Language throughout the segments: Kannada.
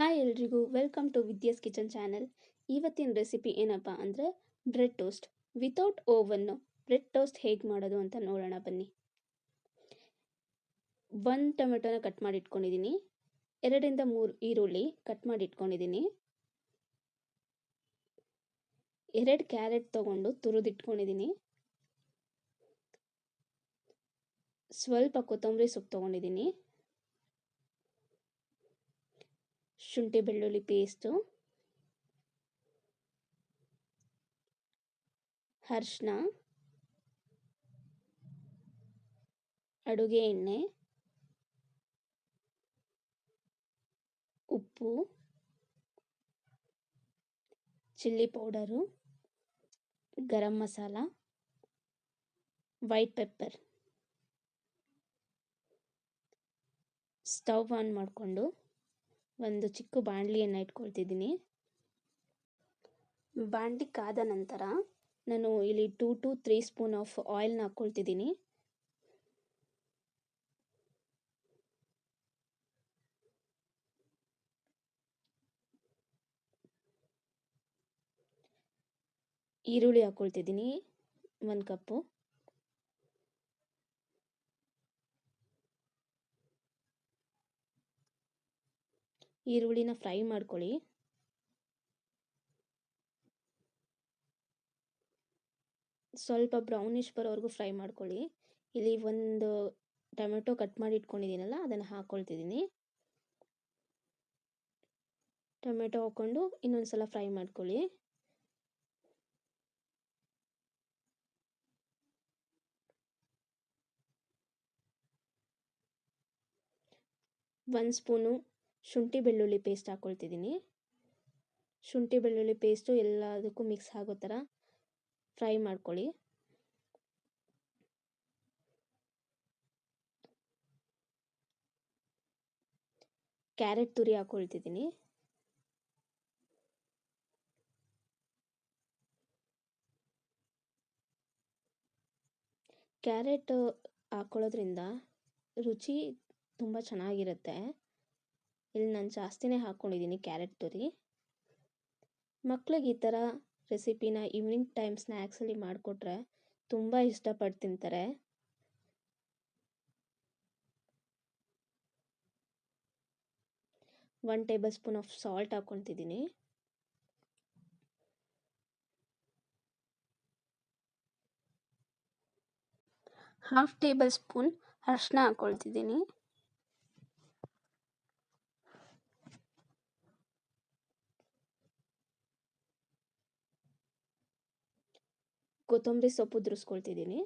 ಹಾಯ್ ಎಲ್ರಿಗೂ welcome to Vidya's kitchen channel. ಇವತ್ತಿನ ರೆಸಿಪಿ ಏನಪ್ಪ ಅಂದರೆ bread toast without oven. Bread toast ಹೇಗೆ ಮಾಡೋದು ಅಂತ ನೋಡೋಣ ಬನ್ನಿ. 1 ಟೊಮೆಟೊನ ಕಟ್ ಮಾಡಿ ಇಟ್ಕೊಂಡಿದ್ದೀನಿ. 2ರಿಂದ 3 ಈರುಳ್ಳಿ ಕಟ್ ಮಾಡಿ ಇಟ್ಕೊಂಡಿದ್ದೀನಿ. 2 ಕ್ಯಾರೆಟ್ ತೊಗೊಂಡು ತುರಿದಿಟ್ಕೊಂಡಿದ್ದೀನಿ. ಸ್ವಲ್ಪ ಕೊತ್ತಂಬರಿ ಸೊಪ್ಪು ತೊಗೊಂಡಿದ್ದೀನಿ. ಶುಂಠಿ ಬೆಳ್ಳುಳ್ಳಿ ಪೇಸ್ಟು, ಅರಿಶಿನ, ಅಡುಗೆ ಎಣ್ಣೆ, ಉಪ್ಪು, chilli powder, garam masala, white pepper. Stove on ಮಾಡಿಕೊಂಡು ಒಂದು ಚಿಕ್ಕ ಬಾಣಲಿಯನ್ನು ಇಟ್ಕೊಳ್ತಿದ್ದೀನಿ. ಬಾಣಲಿ ಕಾದ ನಂತರ ನಾನು ಇಲ್ಲಿ 2 to 3 ಸ್ಪೂನ್ ಆಫ್ ಆಯಿಲ್ನ ಹಾಕ್ಕೊಳ್ತಿದ್ದೀನಿ. ಈರುಳ್ಳಿ ಹಾಕ್ಕೊಳ್ತಿದ್ದೀನಿ 1 ಕಪ್ಪು. ಈರುಳ್ಳಿನ ಫ್ರೈ ಮಾಡ್ಕೊಳ್ಳಿ. ಸ್ವಲ್ಪ ಬ್ರೌನಿಷ್ ಬರೋವರೆಗೂ ಫ್ರೈ ಮಾಡ್ಕೊಳ್ಳಿ. ಇಲ್ಲಿ ಒಂದು ಟೊಮೆಟೊ ಕಟ್ ಮಾಡಿ ಇಟ್ಕೊಂಡಿದ್ದೀನಲ್ಲ ಅದನ್ನು ಹಾಕ್ಕೊಳ್ತಿದ್ದೀನಿ. ಟೊಮೆಟೊ ಹಾಕ್ಕೊಂಡು ಇನ್ನೊಂದು ಸಲ ಫ್ರೈ ಮಾಡ್ಕೊಳ್ಳಿ. ಒಂದು ಸ್ಪೂನು ಶುಂಠಿ ಬೆಳ್ಳುಳ್ಳಿ ಪೇಸ್ಟ್ ಹಾಕ್ಕೊಳ್ತಿದ್ದೀನಿ. ಶುಂಠಿ ಬೆಳ್ಳುಳ್ಳಿ ಪೇಸ್ಟು ಎಲ್ಲದಕ್ಕೂ ಮಿಕ್ಸ್ ಆಗೋ ಥರ ಫ್ರೈ ಮಾಡ್ಕೊಳ್ಳಿ. ಕ್ಯಾರೆಟ್ ತುರಿ ಹಾಕ್ಕೊಳ್ತಿದ್ದೀನಿ. ಕ್ಯಾರೆಟ್ ಹಾಕ್ಕೊಳ್ಳೋದ್ರಿಂದ ರುಚಿ ತುಂಬ ಚೆನ್ನಾಗಿರುತ್ತೆ. ಇಲ್ಲಿ ನಾನು ಜಾಸ್ತಿನೇ ಹಾಕ್ಕೊಂಡಿದ್ದೀನಿ ಕ್ಯಾರೆಟ್ ತುರಿ. ಮಕ್ಳಿಗೆ ಈ ಥರ ರೆಸಿಪಿನ ಈವ್ನಿಂಗ್ ಟೈಮ್ ಸ್ನ್ಯಾಕ್ಸಲ್ಲಿ ಮಾಡಿಕೊಟ್ರೆ ತುಂಬ ಇಷ್ಟಪಟ್ಟು ತಿಂತಾರೆ. One tablespoon of salt ಹಾಕ್ಕೊಳ್ತಿದ್ದೀನಿ. ಹಾಫ್ ಟೇಬಲ್ ಸ್ಪೂನ್ ಅರಿಶಿನ ಹಾಕ್ಕೊಳ್ತಿದ್ದೀನಿ. ಕೊತ್ತಂಬರಿ ಸೊಪ್ಪು ಉದುರಿಸ್ಕೊಳ್ತಿದ್ದೀನಿ.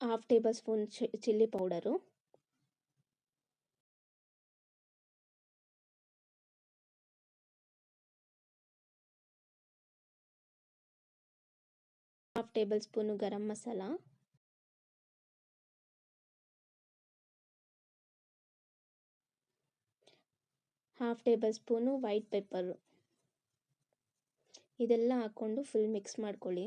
Half tablespoon chilli powder, half tablespoon garam masala, half tablespoon white pepper. ಇದೆಲ್ಲ ಹಾಕ್ಕೊಂಡು ಫುಲ್ ಮಿಕ್ಸ್ ಮಾಡ್ಕೊಳ್ಳಿ.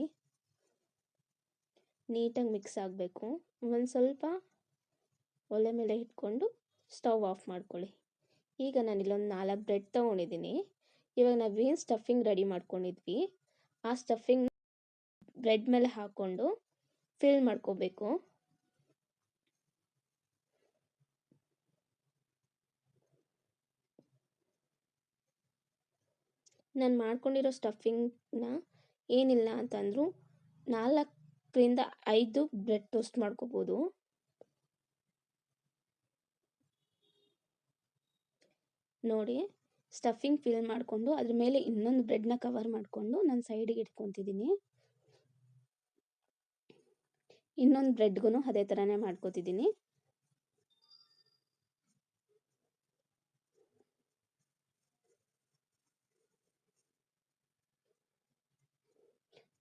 ನೀಟಾಗಿ ಮಿಕ್ಸ್ ಆಗಬೇಕು. ಒಂದು ಸ್ವಲ್ಪ ಒಲೆ ಮೇಲೆ ಇಟ್ಕೊಂಡು ಸ್ಟವ್ ಆಫ್ ಮಾಡ್ಕೊಳ್ಳಿ. ಈಗ ನಾನಿಲ್ಲೊಂದು 4 ಬ್ರೆಡ್ ತೊಗೊಂಡಿದ್ದೀನಿ. ಇವಾಗ ನಾವೇನು ಸ್ಟಫಿಂಗ್ ರೆಡಿ ಮಾಡ್ಕೊಂಡಿದ್ವಿ ಆ ಸ್ಟಫಿಂಗ್ ಬ್ರೆಡ್ ಮೇಲೆ ಹಾಕ್ಕೊಂಡು ಫಿಲ್ ಮಾಡ್ಕೋಬೇಕು. ನಾನು ಮಾಡ್ಕೊಂಡಿರೋ ಸ್ಟಫಿಂಗ್ನ ಏನಿಲ್ಲ ಅಂತಂದರೂ 4ರಿಂದ 5 ಬ್ರೆಡ್ ಟೋಸ್ಟ್ ಮಾಡ್ಕೋಬೋದು. ನೋಡಿ, ಸ್ಟಫಿಂಗ್ ಫಿಲ್ ಮಾಡಿಕೊಂಡು ಅದ್ರ ಮೇಲೆ ಇನ್ನೊಂದು ಬ್ರೆಡ್ನ ಕವರ್ ಮಾಡಿಕೊಂಡು ನಾನು ಸೈಡಿಗೆ ಇಟ್ಕೊತಿದ್ದೀನಿ. ಇನ್ನೊಂದು ಬ್ರೆಡ್ಗೂ ಅದೇ ಥರನೇ ಮಾಡ್ಕೋತಿದ್ದೀನಿ.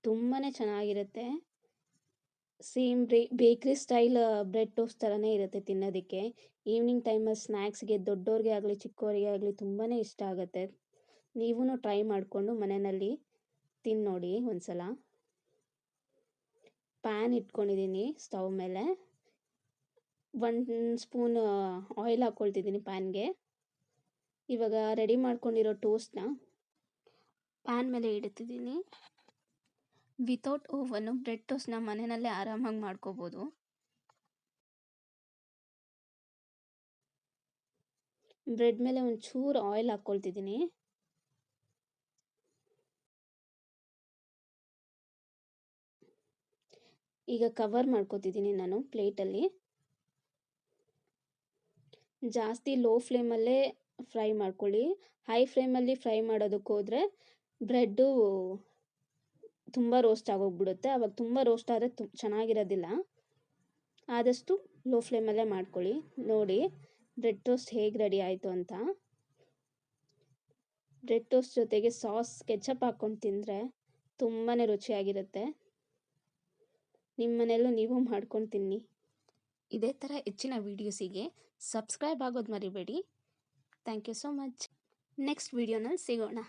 ತುಂಬಾ ಚೆನ್ನಾಗಿರುತ್ತೆ. ಸೇಮ್ ಬೇಕ್ರಿ ಸ್ಟೈಲ್ ಬ್ರೆಡ್ ಟೋಸ್ಟ್ ಥರನೇ ಇರುತ್ತೆ ತಿನ್ನೋದಕ್ಕೆ. ಈವ್ನಿಂಗ್ ಟೈಮಲ್ಲಿ ಸ್ನ್ಯಾಕ್ಸ್ಗೆ ದೊಡ್ಡೋರಿಗೆ ಆಗಲಿ ಚಿಕ್ಕವರಿಗೆ ಆಗಲಿ ತುಂಬಾ ಇಷ್ಟ ಆಗುತ್ತೆ. ನೀವೂ ಟ್ರೈ ಮಾಡಿಕೊಂಡು ಮನೆಯಲ್ಲಿ ತಿಂದು ನೋಡಿ ಒಂದ್ಸಲ. ಪ್ಯಾನ್ ಇಟ್ಕೊಂಡಿದ್ದೀನಿ ಸ್ಟವ್ ಮೇಲೆ. 1 ಸ್ಪೂನ್ ಆಯಿಲ್ ಹಾಕ್ಕೊಳ್ತಿದ್ದೀನಿ ಪ್ಯಾನ್ಗೆ. ಇವಾಗ ರೆಡಿ ಮಾಡ್ಕೊಂಡಿರೋ ಟೋಸ್ಟ್ನ ಪ್ಯಾನ್ ಮೇಲೆ ಇಡ್ತಿದ್ದೀನಿ. ವಿತೌಟ್ ಓವನು ಬ್ರೆಡ್ ಟೋಸ್ಟ್ನ ಮನೆಯಲ್ಲೇ ಆರಾಮಾಗಿ ಮಾಡ್ಕೋಬೋದು. ಬ್ರೆಡ್ ಮೇಲೆ ಒಂಚೂರು ಆಯಿಲ್ ಹಾಕ್ಕೊಳ್ತಿದ್ದೀನಿ. ಈಗ ಕವರ್ ಮಾಡ್ಕೊತಿದ್ದೀನಿ ನಾನು ಪ್ಲೇಟಲ್ಲಿ. ಜಾಸ್ತಿ ಲೋ ಫ್ಲೇಮಲ್ಲೇ ಫ್ರೈ ಮಾಡ್ಕೊಳ್ಳಿ. ಹೈ ಫ್ಲೇಮಲ್ಲಿ ಫ್ರೈ ಮಾಡೋದಕ್ಕೆ ಹೋದರೆ ಬ್ರೆಡ್ಡು ತುಂಬ ರೋಸ್ಟ್ ಆಗೋಗ್ಬಿಡುತ್ತೆ. ಆವಾಗ ತುಂಬ ರೋಸ್ಟ್ ಆದರೆ ಚೆನ್ನಾಗಿರೋದಿಲ್ಲ. ಆದಷ್ಟು ಲೋ ಫ್ಲೇಮಲ್ಲೇ ಮಾಡ್ಕೊಳ್ಳಿ. ನೋಡಿ ಬ್ರೆಡ್ ಟೋಸ್ಟ್ ಹೇಗೆ ರೆಡಿ ಆಯಿತು ಅಂತ. ಬ್ರೆಡ್ ಟೋಸ್ಟ್ ಜೊತೆಗೆ ಸಾಸ್ ಕೆಚಪ್ ಹಾಕ್ಕೊಂಡು ತಿಂದರೆ ತುಂಬಾ ರುಚಿಯಾಗಿರುತ್ತೆ. ನಿಮ್ಮ ಮನೆಯಲ್ಲೂ ನೀವು ಮಾಡ್ಕೊಂಡು ತಿನ್ನಿ. ಇದೇ ಥರ ಹೆಚ್ಚಿನ ವೀಡಿಯೋಸಿಗೆ ಸಬ್ಸ್ಕ್ರೈಬ್ ಆಗೋದು ಮರಿಬೇಡಿ. Thank you so much. Next ವೀಡಿಯೋನಲ್ಲಿ ಸಿಗೋಣ.